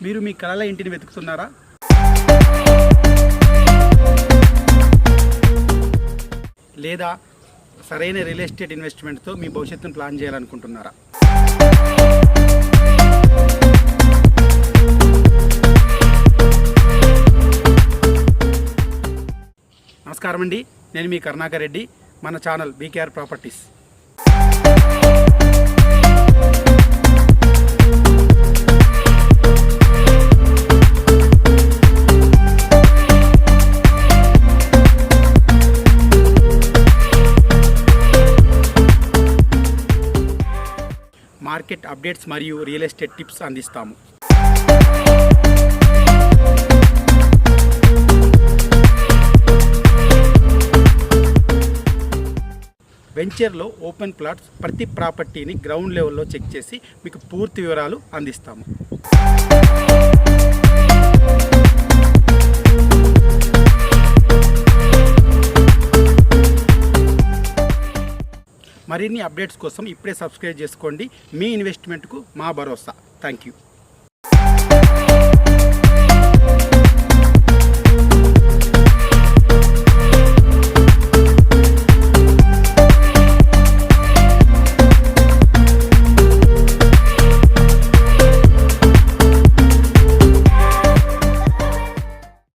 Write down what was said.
మీరు మీ కలల ఇంటిని వెతుకుతున్నారా? లేదా సరైన రియల్ ఎస్టేట్ ఇన్వెస్ట్మెంట్తో మీ భవిష్యత్తును ప్లాన్ చేయాలనుకుంటున్నారా? నమస్కారం అండి, నేను మీ కరుణాకర్ రెడ్డి. మన channel BKR properties. Market updates మరియు రియల్ ఎస్టేట్ టిప్స్ అందిస్తాము. వెంచర్లో ఓపెన్ ప్లాట్స్ ప్రతి ప్రాపర్టీని గ్రౌండ్ లెవెల్లో చెక్ చేసి మీకు పూర్తి వివరాలు అందిస్తాము. మరిన్ని అప్డేట్స్ కోసం ఇప్పుడే సబ్స్క్రైబ్ చేసుకోండి. మీ ఇన్వెస్ట్మెంట్కు మా భరోసా. Thank you.